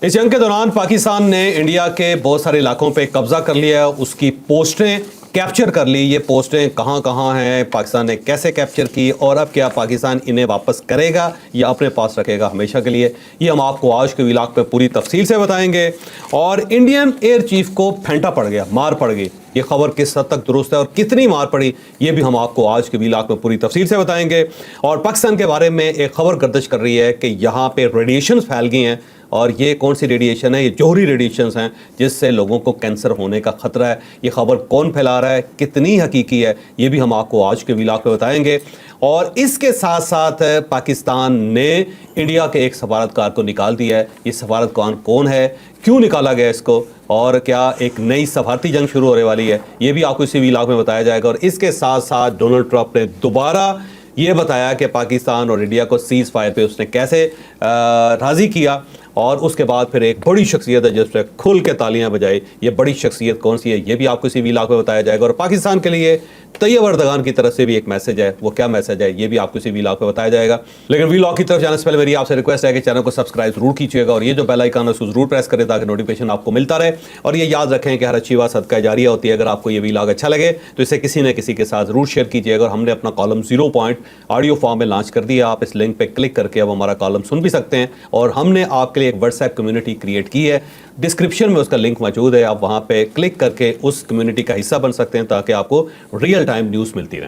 اس جنگ کے دوران پاکستان نے انڈیا کے بہت سارے علاقوں پہ قبضہ کر لیا ہے، اس کی پوسٹیں کیپچر کر لی۔ یہ پوسٹیں کہاں کہاں ہیں، پاکستان نے کیسے کیپچر کی، اور اب کیا پاکستان انہیں واپس کرے گا یا اپنے پاس رکھے گا ہمیشہ کے لیے، یہ ہم آپ کو آج کے ویلاگ پہ پوری تفصیل سے بتائیں گے۔ اور انڈین ایئر چیف کو پھینٹا پڑ گیا، مار پڑ گئی، یہ خبر کس حد تک درست ہے اور کتنی مار پڑی، یہ بھی ہم آپ کو آج کے ویلاگ میں پوری تفصیل سے بتائیں گے۔ اور پاکستان کے بارے میں ایک خبر گردش کر رہی ہے کہ یہاں پہ ریڈیشنز پھیل گئی ہیں، اور یہ کون سی ریڈیشن ہے؟ یہ جوہری ریڈیشنز ہیں جس سے لوگوں کو کینسر ہونے کا خطرہ ہے۔ یہ خبر کون پھیلا رہا ہے، کتنی حقیقی ہے، یہ بھی ہم آپ کو آج کے ویلاگ پہ بتائیں گے۔ اور اس کے ساتھ ساتھ پاکستان نے انڈیا کے ایک سفارتکار کو نکال دیا ہے۔ یہ سفارتکار کون ہے، کیوں نکالا گیا اس کو، اور کیا ایک نئی سفارتی جنگ شروع ہونے والی ہے، یہ بھی آپ کو اسی ویلاگ میں بتایا جائے گا۔ اور اس کے ساتھ ساتھ ڈونلڈ ٹرمپ نے دوبارہ یہ بتایا کہ پاکستان اور انڈیا کو سیز فائر پہ اس نے کیسے راضی کیا، اور اس کے بعد پھر ایک بڑی شخصیت ہے جس پہ کھل کے تالیاں بجائی۔ یہ بڑی شخصیت کون سی ہے، یہ بھی آپ کو اسی ویلاگ میں بتایا جائے گا۔ اور پاکستان کے لیے طیب اردگان کی طرف سے بھی ایک میسج ہے، وہ کیا میسج ہے، یہ بھی آپ کو اسی ویلاگ پہ بتایا جائے گا۔ لیکن ویلاگ کی طرف جانے سے پہلے میری آپ سے ریکویسٹ ہے کہ چینل کو سبسکرائب ضرور کیجیے گا، اور یہ جو بیل آئیکن ہے اس کو ضرور پریس کریں تاکہ نوٹیفیکیشن آپ کو ملتا رہے۔ اور یہ یاد رکھیں کہ ہر اچھی بات صدقہ جاریہ ہوتی ہے۔ اگر آپ کو یہ ویلاگ اچھا لگے تو اسے کسی نہ کسی کے ساتھ ضرور شیئر کیجیے گا۔ اور ہم نے اپنا کالم 0 پوائنٹ آڈیو فارم میں لانچ کر دیا، آپ اس لنک پہ کلک کر کے اب ہمارا کالم سن بھی سکتے ہیں۔ اور ہم نے آپ کے لیے ایک واٹس ایپ کمیونٹی کریٹ کی ہے، ڈسکرپشن میں اس کا لنک موجود ہے، آپ وہاں پہ کلک کر کے اس کمیونٹی کا حصہ بن سکتے ہیں تاکہ آپ کو ریئل ٹائم نیوز ملتی رہے۔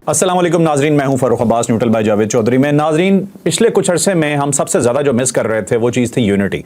السلام علیکم ناظرین، میں ہوں فاروق عباس، نیوٹرل بائی جاوید چودھری میں۔ ناظرین، پچھلے کچھ عرصے میں ہم سب سے زیادہ جو مس کر رہے تھے وہ چیز تھی یونٹی۔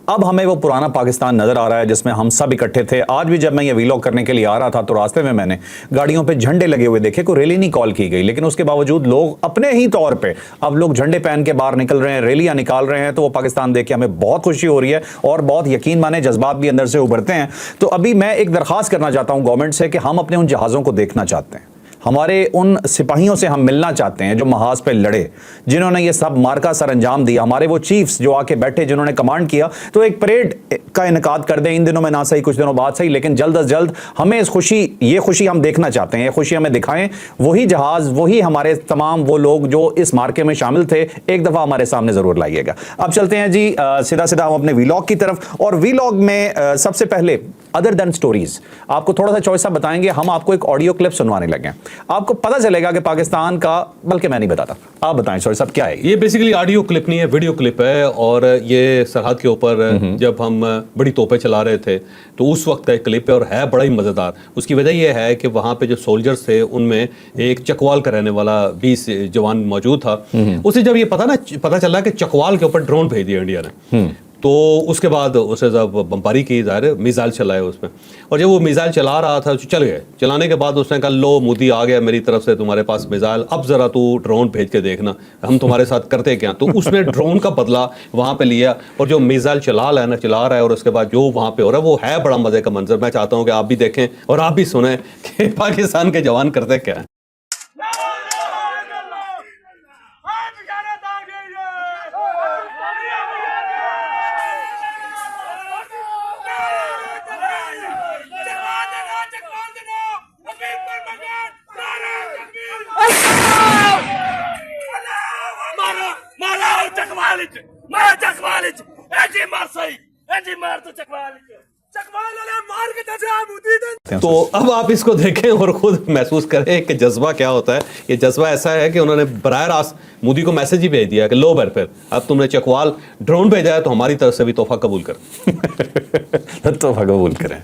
اب ہمیں وہ پرانا پاکستان نظر آ رہا ہے جس میں ہم سب اکٹھے تھے۔ آج بھی جب میں یہ ویلاگ کرنے کے لیے آ رہا تھا تو راستے میں نے گاڑیوں پہ جھنڈے لگے ہوئے دیکھے، کوئی ریلی نہیں کال کی گئی، لیکن اس کے باوجود لوگ اپنے ہی طور پہ اب لوگ جھنڈے پہن کے باہر نکل رہے ہیں، ریلیاں نکال رہے ہیں۔ تو وہ پاکستان دیکھ کے ہمیں بہت خوشی ہو رہی ہے، اور بہت یقین مانے جذبات بھی اندر سے ابھرتے ہیں۔ تو ابھی میں ایک درخواست کرنا چاہتا ہوں گورنمنٹ سے کہ ہم اپنے ان جہازوں کو دیکھنا چاہتے ہیں، ہمارے ان سپاہیوں سے ہم ملنا چاہتے ہیں جو محاذ پہ لڑے، جنہوں نے یہ سب مارکا سر انجام دیا، ہمارے وہ چیفز جو آ کے بیٹھے جنہوں نے کمانڈ کیا۔ تو ایک پریڈ کا انعقاد کر دیں، ان دنوں میں نہ صحیح کچھ دنوں بعد صحیح، لیکن جلد از جلد ہمیں یہ خوشی ہم دیکھنا چاہتے ہیں، یہ خوشی ہمیں دکھائیں۔ وہی جہاز، وہی ہمارے تمام وہ لوگ جو اس مارکے میں شامل تھے، ایک دفعہ ہمارے سامنے ضرور لائیے گا۔ اب چلتے ہیں جی سیدھا ہم اپنے ویلاگ کی طرف۔ اور ویلاگ میں سب سے پہلے ادر دین سٹوریز آپ کو تھوڑا سا چوائس بتائیں گے، ہم آپ کو ایک آڈیو کلپ سنوانے لگے ہیں، آپ کو پتہ چلے گا کہ پاکستان کا، بلکہ میں نہیں بتاتا، آپ بتائیں سوری صاحب کیا ہے یہ بیسیکلی آڈیو کلپ نہیں ہے، ویڈیو کلپ ہے۔ اور یہ سرحد کے اوپر جب ہم بڑی توپیں چلا رہے تھے تو اس وقت ایک کلپ ہے، اور ہے بڑا ہی مزیدار۔ اس کی وجہ یہ ہے کہ وہاں پہ جو سولجرز تھے ان میں ایک چکوال کا رہنے والا 20 جوان موجود تھا۔ اسے جب یہ پتہ چلا کہ چکوال کے اوپر ڈرون بھیج دیا انڈیا نے، تو اس کے بعد اسے جب بمباری کی، ظاہر ہے میزائل چلائے اس میں، اور جب وہ میزائل چلا رہا تھا چل گئے، چلانے کے بعد اس نے کہا لو مودی آ گیا میری طرف سے تمہارے پاس میزائل، اب ذرا تو ڈرون بھیج کے دیکھنا ہم تمہارے ساتھ کرتے کیا۔ تو اس نے ڈرون کا بدلہ وہاں پہ لیا، اور جو میزائل چلا رہا ہے، اور اس کے بعد جو وہاں پہ ہو رہا ہے وہ ہے بڑا مزے کا منظر۔ میں چاہتا ہوں کہ آپ بھی دیکھیں اور آپ بھی سنیں کہ پاکستان کے جوان کرتے کیا ہیں۔ تو اب آپ اس کو دیکھیں اور خود محسوس کریں کہ جذبہ کیا ہوتا ہے۔ یہ جذبہ ایسا ہے کہ انہوں نے براہ راست مودی کو میسج ہی بھیج دیا کہ لو پھر اب تم نے چکوال ڈرون بھیجا ہے تو ہماری طرف سے بھی تحفہ قبول کر تحفہ قبول کریں۔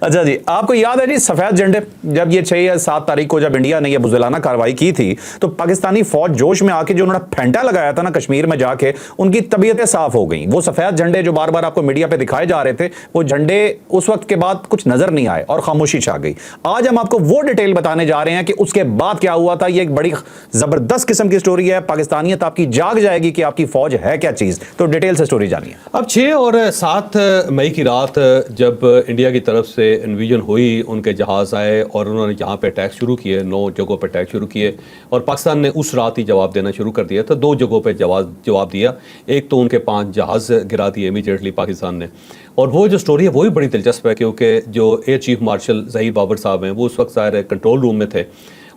اچھا جی، آپ کو یاد ہے جی سفید جھنڈے، جب یہ 6 یا 7 تاریخ کو جب انڈیا نے یہ بزدلانہ کارروائی کی تھی تو پاکستانی فوج جوش میں آ کے جو انہوں نے پھینٹا لگایا تھا نا کشمیر میں جا کے، ان کی طبیعتیں صاف ہو گئیں۔ وہ سفید جھنڈے جو بار بار آپ کو میڈیا پہ دکھائے جا رہے تھے، وہ جھنڈے اس وقت کے بعد کچھ نظر نہیں آئے اور خاموشی چھا گئی۔ آج ہم آپ کو وہ ڈیٹیل بتانے جا رہے ہیں کہ اس کے بعد کیا ہوا تھا۔ یہ ایک بڑی زبردست قسم کی سٹوری ہے، پاکستانیت آپ کی جاگ جائے گی کہ آپ کی فوج ہے کیا چیز۔ تو ڈیٹیل سے سٹوری جانیے۔ اب 6 اور 7 مئی کی رات جب انڈیا کی طرف سے انویژن ہوئی، ان کے جہاز آئے اور انہوں نے یہاں پہ اٹیک شروع کیے، 9 جگہوں پہ اٹیک شروع کیے، اور پاکستان نے اس رات ہی جواب دینا شروع کر دیا تھا۔ 2 جگہوں پہ جواب دیا، ایک تو ان کے 5 جہاز گرا دیے امیڈیٹلی پاکستان نے۔ اور وہ جو سٹوری ہے وہی بڑی دلچسپ ہے، کیونکہ جو air chief marshal Zaheer Babar صاحب ہیں وہ اس وقت ظاہر ہے کنٹرول روم میں تھے،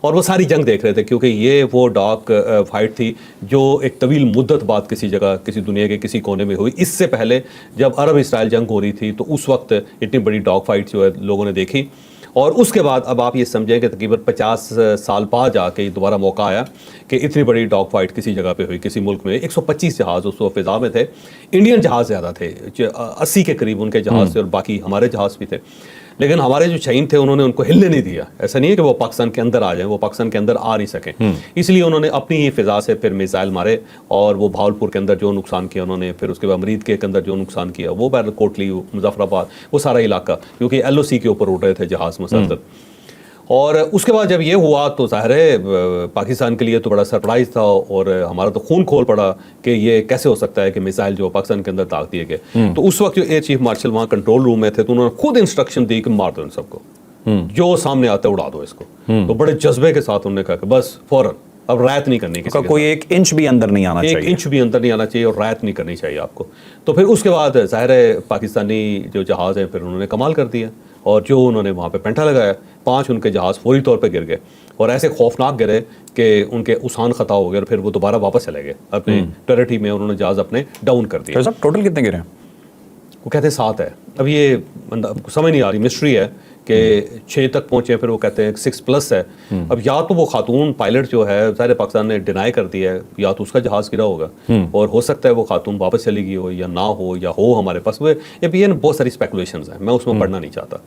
اور وہ ساری جنگ دیکھ رہے تھے، کیونکہ یہ وہ ڈاک فائٹ تھی جو ایک طویل مدت بعد کسی جگہ کسی دنیا کے کسی کونے میں ہوئی. اس سے پہلے جب عرب اسرائیل جنگ ہو رہی تھی تو اس وقت اتنی بڑی ڈاک فائٹ جو ہے لوگوں نے دیکھی. اور اس کے بعد اب آپ یہ سمجھیں کہ تقریباً 50 سال بعد جا کے دوبارہ موقع آیا کہ اتنی بڑی ڈاگ فائٹ کسی جگہ پہ ہوئی کسی ملک میں. 125 جہاز اس وقت فضا میں تھے. انڈین جہاز زیادہ تھے، 80 کے قریب ان کے جہاز تھے اور باقی ہمارے جہاز بھی تھے. لیکن ہمارے جو شہین تھے انہوں نے ان کو ہلنے نہیں دیا. ایسا نہیں ہے کہ وہ پاکستان کے اندر آ جائیں، وہ پاکستان کے اندر آ نہیں سکیں. اس لیے انہوں نے اپنی ہی فضا سے پھر میزائل مارے اور وہ بھاولپور کے اندر جو نقصان کیا انہوں نے، پھر اس کے بعد امرید کے اندر جو نقصان کیا، وہ بہرحال کوٹلی، مظفر آباد، وہ سارا علاقہ، کیونکہ LOC کے اوپر اڑ رہے تھے جہاز مسلسل. اور اس کے بعد جب یہ ہوا تو ظاہر ہے پاکستان کے لیے تو بڑا سرپرائز تھا اور ہمارا تو خون کھول پڑا کہ یہ کیسے ہو سکتا ہے کہ میزائل جو پاکستان کے اندر داغ دیے گئے. تو اس وقت جو ایئر چیف مارشل وہاں کنٹرول روم میں تھے تو انہوں نے خود انسٹرکشن دی کہ مار دو ان سب کو، جو سامنے آتا ہے اڑا دو اس کو. تو بڑے جذبے کے ساتھ انہوں نے کہا کہ بس فوراً اب رعایت نہیں کرنی، کسی کوئی 1 انچ بھی اندر نہیں آنا چاہیے، 1 انچ بھی اندر نہیں آنا چاہیے اور رعایت نہیں کرنی چاہیے آپ کو. تو پھر اس کے بعد ظاہر ہے پاکستانی جو جہاز ہیں پھر انہوں نے کمال کر دیا اور جو انہوں نے وہاں پہ پینٹا لگایا 5 ان کے جہاز فوری طور پہ گر گئے اور ایسے خوفناک گرے کہ ان کے اسان خطا ہو گئے اور پھر وہ دوبارہ واپس چلے گئے اپنے ٹیریٹری میں. انہوں نے جہاز اپنے ڈاؤن کر دیا. صاحب ٹوٹل کتنے گرے ہیں؟ وہ کہتے ہیں 7 ہے. اب یہ سمجھ نہیں آ رہی، مسٹری ہے کہ 6 تک پہنچے، پھر وہ کہتے ہیں 6+ ہے. اب یا تو وہ خاتون پائلٹ جو ہے ظاہر پاکستان نے ڈینائی کر دیا ہے، یا تو اس کا جہاز گرا ہوگا اور ہو سکتا ہے وہ خاتون واپس چلی گئی ہو یا نہ ہو یا ہو ہمارے پاس. وہ بہت ساری اسپیکولیشنز ہیں، میں اس میں پڑھنا نہیں چاہتا.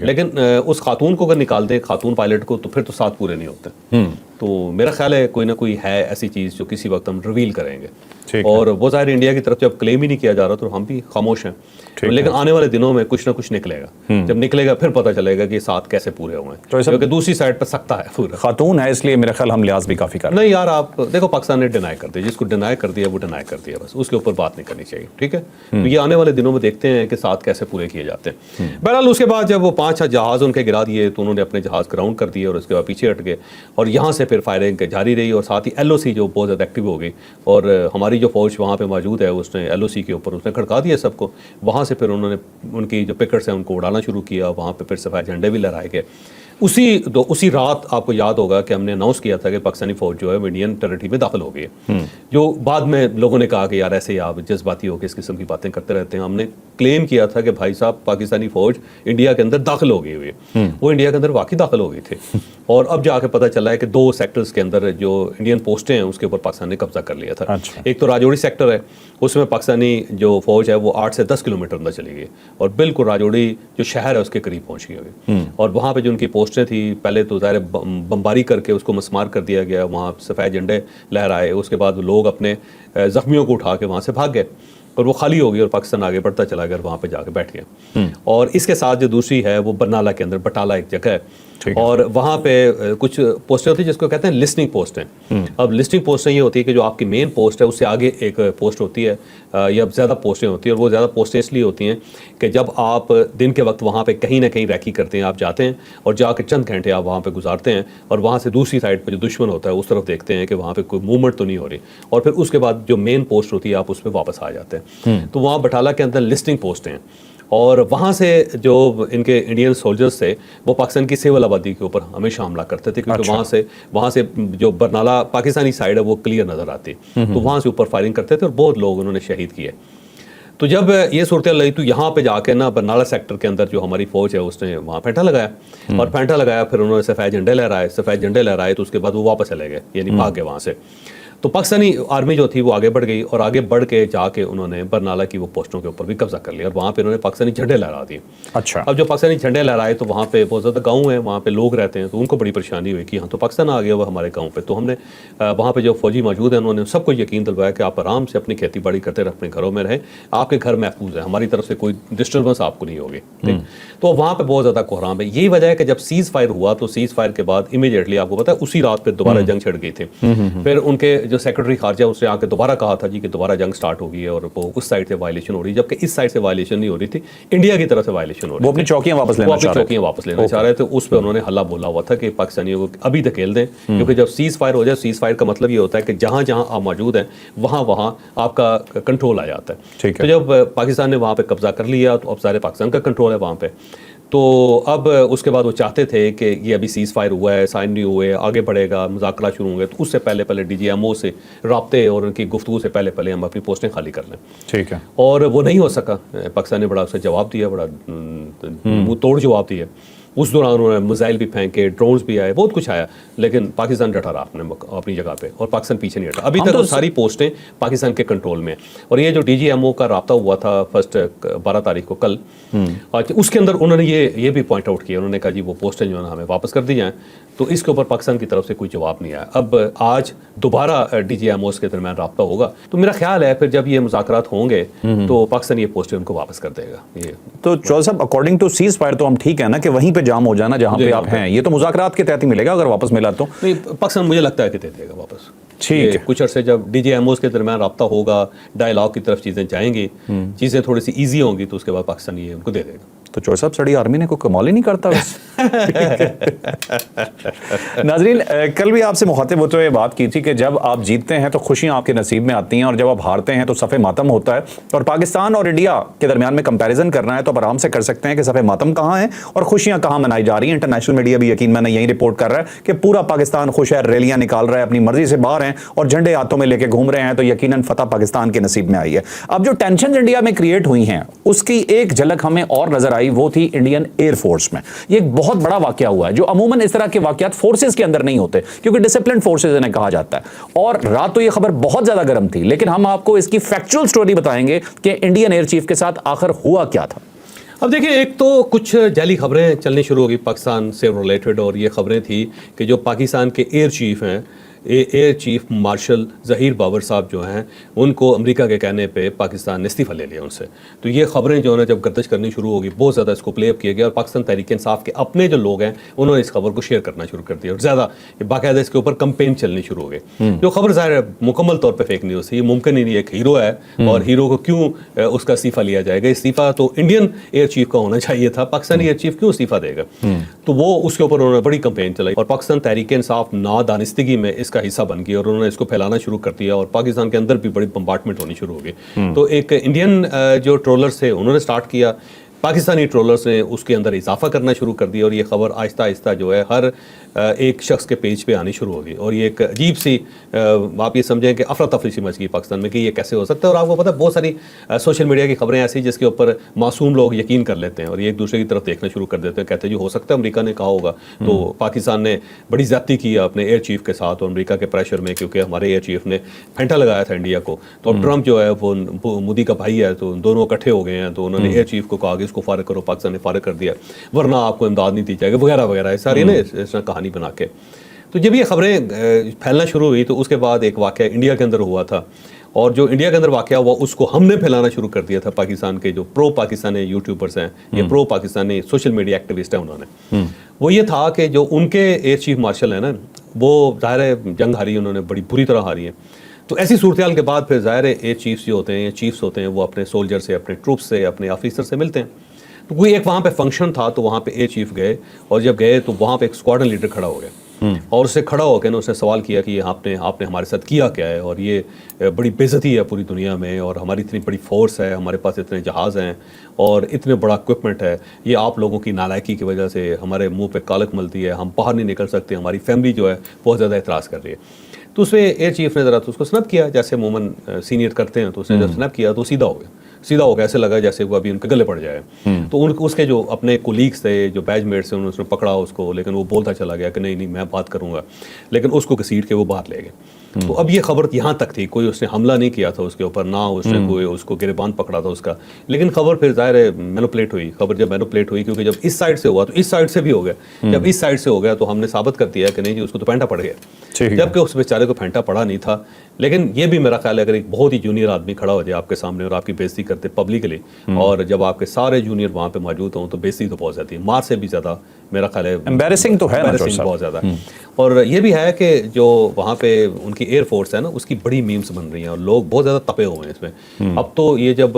لیکن اس خاتون کو اگر نکال دیں، خاتون پائلٹ کو، تو پھر تو 7 پورے نہیں ہوتے. تو میرا خیال ہے کوئی نہ کوئی ہے ایسی چیز جو کسی وقت ہم ریویل کریں گے. اور وہ ظاہر انڈیا کی طرف جب کلیم ہی نہیں کیا جا رہا تو ہم بھی خاموش ہیں. لیکن آنے والے دنوں میں کچھ نہ کچھ نکلے گا. جب نکلے گا پھر پتہ چلے گا کہ 7 کیسے پورے ہوئے ہیں، کیونکہ دوسری سائڈ پر سکتا ہے پورا. خاتون ہے اس لیے میرا خیال ہم لحاظ بھی کافی کر. نہیں یار، آپ دیکھو پاکستان نے ڈینائی کر دیا، جس کو ڈینائی کر دیا وہ ڈینائی کر دیا، بس اس کے اوپر بات نہیں کرنی چاہیے. ٹھیک ہے، تو یہ آنے والے دنوں میں دیکھتے ہیں کہ 7 کیسے پورے کیے جاتے ہیں. بہرحال اس کے بعد جب وہ 5 جہاز ان کے گرا دیے تو انہوں نے اپنے جہاز گراؤنڈ کر دیے اور اس کے بعد پیچھے ہٹ گئے اور یہاں سے پھر فائرنگ جاری رہی. اور ساتھ ہی LOC جو بہت زیادہ ایکٹیو ہو گئی اور ہماری جو فوج وہاں پہ موجود ہے اس نے LOC کے اوپر اس نے کھڑکا دیا سب کو. وہاں سے پھر انہوں نے ان کی جو پکٹس ہیں ان کو اڑانا شروع کیا. وہاں پہ پھر سفید جھنڈے بھی لہرائے گئے. اسی رات آپ کو یاد ہوگا کہ ہم نے اناؤنس کیا تھا کہ پاکستانی فوج جو ہے وہ انڈین ٹیریٹری میں داخل ہو گئی ہے. جو بعد میں لوگوں نے کہا کہ یار ایسے ہی آپ جذباتی ہو کے اس قسم کی باتیں کرتے رہتے ہیں. ہم نے کلیم کیا تھا کہ بھائی صاحب پاکستانی فوج انڈیا کے اندر داخل ہو گئی ہوئی ہے. وہ انڈیا کے اندر واقعی داخل ہو گئی تھے اور اب جا کے پتہ چلا ہے کہ 2 سیکٹرز کے اندر جو انڈین پوسٹیں ہیں اس کے اوپر پاکستان نے قبضہ کر لیا تھا. ایک تو راجوڑی سیکٹر ہے، اس میں پاکستانی جو فوج ہے وہ 8 سے 10 کلومیٹر اندر چلی گئی اور بالکل راجوڑی جو شہر ہے اس کے قریب پہنچ گئی ہوئی. اور وہاں پہ جو ان کی پوسٹیں تھیں پہلے تو ظاہر بمباری کر کے اس کو مسمار کر دیا گیا. وہاں سفید جھنڈے لہرائے. اس کے بعد لوگ اپنے زخمیوں کو اٹھا کے وہاں سے بھاگ گئے اور وہ خالی ہو گئی اور پاکستان آگے بڑھتا چلا گیا اور وہاں پہ جا کے بیٹھ گیا. اور اس کے ساتھ جو دوسری ہے وہ برنالہ کے اندر بٹالہ ایک جگہ ہے اور وہاں پہ کچھ پوسٹیں ہوتی ہیں جس کو کہتے ہیں لسٹنگ پوسٹیں. اب لسٹنگ پوسٹیں یہ ہوتی ہے کہ جو آپ کی مین پوسٹ ہے اس سے آگے ایک پوسٹ ہوتی ہے یا زیادہ پوسٹیں ہوتی ہیں. اور وہ زیادہ پوسٹیں اس لیے ہوتی ہیں کہ جب آپ دن کے وقت وہاں پہ کہیں نہ کہیں ریکی کرتے ہیں، آپ جاتے ہیں اور جا کے چند گھنٹے آپ وہاں پہ گزارتے ہیں اور وہاں سے دوسری سائڈ پہ جو دشمن ہوتا ہے اس طرف دیکھتے ہیں کہ وہاں پہ کوئی موومنٹ تو نہیں ہو رہی اور پھر اس کے بعد جو مین پوسٹ ہوتی ہے آپ اس پہ واپس آ جاتے ہیں. تو وہاں بٹالہ کے اندر لسٹنگ پوسٹیں ہیں اور وہاں سے جو ان کے انڈین سولجرز تھے وہ پاکستان کی سول آبادی کے اوپر ہمیشہ حملہ کرتے تھے کیونکہ وہاں سے جو برنالہ پاکستانی سائڈ ہے وہ کلیئر نظر آتی. تو وہاں سے اوپر فائرنگ کرتے تھے اور بہت لوگ انہوں نے شہید کیے. تو جب یہ صورتحال رہی تو یہاں پہ جا کے نا برنالہ سیکٹر کے اندر جو ہماری فوج ہے اس نے وہاں پینٹا لگایا اور پینٹا لگایا پھر انہوں نے سفید جھنڈے لہرائے تو اس کے بعد وہ واپس چلے گئے، یعنی بھاگ گئے وہاں سے. تو پاکستانی آرمی جو تھی وہ آگے بڑھ گئی اور آگے بڑھ کے جا کے انہوں نے برنالہ کی وہ پوسٹوں کے اوپر بھی قبضہ کر لیا اور وہاں پہ انہوں نے پاکستانی جھنڈے لہرا دیے. اب جو پاکستانی جھنڈے لہرائے تو وہاں پہ بہت زیادہ گاؤں ہیں، وہاں پہ لوگ رہتے ہیں تو ان کو بڑی پریشانی ہوئی کہ یہاں تو پاکستان آ گیا وہ ہمارے گاؤں پہ. تو ہم نے وہاں پہ جو فوجی موجود ہیں انہوں نے سب کو یقین دلوایا کہ آپ آرام سے اپنی کھیتی باڑی کرتے رہیں، اپنے گھروں میں رہیں، آپ کے گھر محفوظ ہیں، ہماری طرف سے کوئی ڈسٹربنس آپ کو نہیں ہوگی. تو وہاں پہ بہت زیادہ کوحرام ہے. یہی وجہ ہے کہ جب سیز فائر ہوا تو سیز فائر کے بعد امیڈیٹلی آپ کو پتا ہے اسی رات پہ دوبارہ جنگ چھڑ گئی تھی. پھر ان کے جو سیکرٹری خارجہ اس نے آ کے دوبارہ کہا تھا جی کہ دوبارہ جنگ سٹارٹ ہو گئی ہے اور وہ اس سائڈ سے وائلیشن ہو رہی ہے، جبکہ اس سائڈ سے وائلیشن نہیں ہو رہی تھی، انڈیا کی طرف سے وائلیشن ہو رہی تھی. وہ اپنی چوکیاں واپس لینا چاہ رہے تھے. اس پہ انہوں نے حلہ بولا ہوا تھا کہ پاکستانیوں کو ابھی دھکیل دیں کیونکہ جب سیز فائر ہو جائے، سیز فائر کا مطلب یہ ہوتا ہے کہ جہاں جہاں آپ موجود ہیں وہاں آپ کا کنٹرول آ جاتا ہے. تو جب پاکستان نے وہاں پہ قبضہ کر لیا تو اب سارے پاکستان کا کنٹرول ہے وہاں پہ. تو اب اس کے بعد وہ چاہتے تھے کہ یہ ابھی سیز فائر ہوا ہے، سائن نہیں ہوئے، آگے بڑھے گا، مذاکرات شروع ہوں گے، تو اس سے پہلے ڈی جی ایم او سے رابطے اور ان کی گفتگو سے پہلے ہم اپنی پوسٹیں خالی کر لیں. ٹھیک ہے. اور وہ نہیں ہو سکا. پاکستان نے بڑا اسے جواب دیا، بڑا منہ توڑ جواب دیا. اس دوران انہوں نے میزائل بھی پھینکے، ڈرونز بھی آئے، بہت کچھ آیا، لیکن پاکستان ڈٹا رہا اپنی جگہ پہ، اور پاکستان پیچھے نہیں ہٹا. ابھی تک وہ ساری پوسٹیں پاکستان کے کنٹرول میں ہیں. اور یہ جو ڈی جی ایم او کا رابطہ ہوا تھا 12 تاریخ کو کل، اس کے اندر انہوں نے یہ بھی پوائنٹ آؤٹ کیا. انہوں نے کہا جی وہ پوسٹیں جو ہے ہمیں واپس کر دی جائیں. تو اس کے اوپر پاکستان کی طرف سے کوئی جواب نہیں آیا. اب آج دوبارہ ڈی جی ایم اوز کے درمیان رابطہ ہوگا، تو میرا خیال ہے پھر جب یہ مذاکرات ہوں گے تو پاکستان یہ پوسٹیں ان کو واپس کر دے گا. یہ تو چودھری صاحب اکارڈنگ ٹو سیز فائر تو ہم ٹھیک ہے نا کہ وہیں پہ جام ہو جانا جہاں پہ آپ ہیں، یہ تو مذاکرات کے تحت ہی ملے گا اگر واپس ملا تو؟ نہیں، پاکستان مجھے لگتا ہے کہ دے دے گا واپس. ٹھیک ہے. کچھ عرصے جب ڈی جی ایم اوز کے درمیان رابطہ ہوگا، ڈائیلاگ کی طرف چیزیں جائیں گی، چیزیں تھوڑی سی ایزی ہوں گی، تو اس کے بعد پاکستان یہ ان کو دے دے گا. تو چودھری صاحب سڑی آرمی نے کوئی کمال ہی نہیں کرتا بس. ناظرین، کل بھی آپ سے مخاطب ہوتے ہوئے بات کی تھی کہ جب آپ جیتتے ہیں تو خوشیاں آپ کے نصیب میں آتی ہیں، اور جب آپ ہارتے ہیں تو صفحہ ماتم ہوتا ہے. اور پاکستان اور انڈیا کے درمیان میں کمپیریزن کرنا ہے تو آپ آرام سے کر سکتے ہیں کہ صفحہ ماتم کہاں ہے اور خوشیاں کہاں منائی جا رہی ہیں. انٹرنیشنل میڈیا بھی یقین میں نے یہی رپورٹ کر رہا ہے کہ پورا پاکستان خوش ہے، ریلیاں نکال رہا ہے، اپنی مرضی سے باہر ہیں اور جھنڈے ہاتھوں میں لے کے گھوم رہے ہیں. تو یقیناً فتح پاکستان کے نصیب میں آئی ہے. اب جو ٹینشن انڈیا میں کریٹ ہوئی ہیں اس کی ایک جھلک ہمیں اور نظر آئی، وہ تھی انڈین ایئر فورس میں. یہ ایک بہت بڑا واقعہ ہوا ہے جو عموماً اس طرح کے واقعات فورسز کے اندر نہیں ہوتے کیونکہ ڈسپلن فورسز انہیں کہا جاتا ہے. اور رات تو یہ خبر بہت زیادہ گرم تھی، لیکن ہم آپ کو اس کی فیکچوئل سٹوری بتائیں گے کہ انڈین ایئر چیف کے ساتھ آخر ہوا کیا تھا. اب دیکھیں، ایک تو کچھ جعلی خبریں چلنی شروع ہو گئی پاکستان سے ریلیٹڈ، اور یہ خبریں تھیں کہ جو پاکستان کے ایئر چیف ہیں، air chief marshal Zaheer Babar صاحب جو ہیں، ان کو امریکہ کے کہنے پہ پاکستان نے استعفیٰ لے لیا ان سے. تو یہ خبریں جو ہے جب گردش کرنی شروع ہوگی، بہت زیادہ اس کو پلے اپ کیا گیا، اور پاکستان تحریک انصاف کے اپنے جو لوگ ہیں انہوں نے اس خبر کو شیئر کرنا شروع کر دیا، اور زیادہ باقاعدہ اس کے اوپر کمپین چلنی شروع ہو گئی. جو خبر ظاہر ہے مکمل طور پہ فیک نیوز ہے، یہ ممکن ہی نہیں. ایک ہیرو ہے اور ہیرو کو کیوں اس کا استعفیٰ لیا جائے گا؟ استعفیٰ تو انڈین ایئر چیف کا ہونا چاہیے تھا، پاکستانی ایئر چیف کیوں استعفیٰ دے گا؟ تو وہ اس کے اوپر انہوں نے بڑی کمپین چلائی، اور پاکستان تحریک انصاف نادانستگی میں اس کا حصہ بن گئی، اور انہوں نے اس کو پھیلانا شروع کر دیا، اور پاکستان کے اندر بھی بڑی بمبارٹمنٹ ہونی شروع ہو گئی. تو ایک انڈین جو ٹرولرز تھے انہوں نے سٹارٹ کیا، پاکستانی ٹرولرز نے اس کے اندر اضافہ کرنا شروع کر دیا، اور یہ خبر آہستہ آہستہ جو ہے ہر ایک شخص کے پیج پہ آنی شروع ہو گئی. اور یہ ایک عجیب سی آپ یہ سمجھیں کہ افراتفری سی مچ گئی پاکستان میں کہ یہ کیسے ہو سکتا ہے. اور آپ کو پتہ ہے بہت ساری سوشل میڈیا کی خبریں ایسی جس کے اوپر معصوم لوگ یقین کر لیتے ہیں اور یہ ایک دوسرے کی طرف دیکھنا شروع کر دیتے ہیں، کہتے ہیں جی ہو سکتا ہے امریکہ نے کہا ہوگا. تو پاکستان نے بڑی زیادتی کی اپنے ایئر چیف کے ساتھ، اور امریکہ کے پریشر میں، کیونکہ ہمارے ایئر چیف نے پھینٹا لگایا تھا انڈیا کو. تو اب ٹرمپ جو ہے وہ مودی کا بھائی ہے، تو دونوں اکٹھے ہو گئے ہیں، تو انہوں نے ایئر چیف کو کہا کہ اس کو فارغ کرو، پاکستان نے فارغ کر دیا، ورنہ آپ کو امداد نہیں دی جائے گی وغیرہ وغیرہ، ساری نا اس طرح کہانی بنا کے. تو جب یہ خبریں پھیلنا شروع ہوئی تو اس کے بعد ایک واقعہ انڈیا کے اندر ہوا تھا، اور جو انڈیا کے اندر واقعہ ہوا اس کو ہم نے پھیلانا شروع کر دیا تھا. پاکستان کے جو پرو پاکستانی یوٹیوبرز ہیں، یہ پرو پاکستانی سوشل میڈیا ایکٹیوسٹ ہیں، انہوں نے وہ یہ تھا کہ جو ان کے ایئر چیف مارشل ہیں نا، وہ ظاہر ہے جنگ ہاری، انہوں نے بڑی بری طرح ہاری ہے. تو ایسی صورتحال کے بعد پھر ظاہر ہے ایئر چیفs جو ہوتے ہیں، چیفس ہوتے ہیں، وہ اپنے سولجر سے، اپنے ٹروپس سے، اپنے آفیسر سے ملتے ہیں. تو کوئی ایک وہاں پہ فنکشن تھا، تو وہاں پہ ایئر چیف گئے، اور جب گئے تو وہاں پہ ایک اسکواڈرن لیڈر کھڑا ہو گیا، اور اس سے کھڑا ہو کے نا اس نے سوال کیا کہ آپ نے ہمارے ساتھ کیا کیا ہے، اور یہ بڑی بے عزتی ہے پوری دنیا میں، اور ہماری اتنی بڑی فورس ہے، ہمارے پاس اتنے جہاز ہیں اور اتنے بڑا اکوپمنٹ ہے، یہ آپ لوگوں کی نالائکی کی وجہ سے ہمارے منہ پہ کالک ملتی ہے، ہم باہر نہیں نکل سکتے، ہماری فیملی جو ہے بہت زیادہ اعتراض کر رہی ہے. تو اس میں ایئر چیف نے ذرا تو اس کو سنپ کیا، جیسے عموماً سینئر کرتے ہیں، تو اس نے جب سنپ کیا تو سیدھا ہو گیا، ایسے لگا جیسے وہ ابھی ان کے گلے پڑ جائے. تو اس کے جو اپنے کولیگس تھے، جو بیچ میٹس تھے، اس نے پکڑا اس کو، لیکن وہ بولتا چلا گیا کہ نہیں میں بات کروں گا، لیکن اس کو گھسیٹ کے وہ باہر لے گئے. تو اب یہ خبر یہاں تک تھی، کوئی اس نے حملہ نہیں کیا تھا اس کے اوپر، نہ اس نے کوئی اس کو گریبان پکڑا تھا اس کا، لیکن خبر پھر ظاہر ہے مینوپلیٹ ہوئی. خبر جب مینوپلیٹ ہوئی، کیونکہ جب اس سائڈ سے ہوا تو اس سائڈ سے بھی ہو گیا، جب اس سائڈ سے ہو گیا تو ہم نے ثابت کر دیا کہ نہیں جی اس کو تو پھینٹا پڑ گیا، جبکہ اس بیچارے کو پھینٹا پڑا نہیں تھا. لیکن یہ بھی میرا خیال ہے اگر ایک بہت ہی جونیئر آدمی کھڑا ہو جائے آپ کے سامنے اور آپ کی بےزتی کرتے پبلکلی، اور جب آپ کے سارے جونیئر وہاں پہ موجود ہوں، تو بےزتی تو بہت زیادہ ہے، مار سے بھی زیادہ میرا خیال ہے امبیرسنگ تو ہے، بہت زیادہ. اور یہ بھی ہے کہ جو وہاں پہ ان کی ایئر فورس ہے نا، اس کی بڑی میمز بن رہی ہیں، اور لوگ بہت زیادہ تپے ہوئے ہیں اس میں. اب تو یہ جب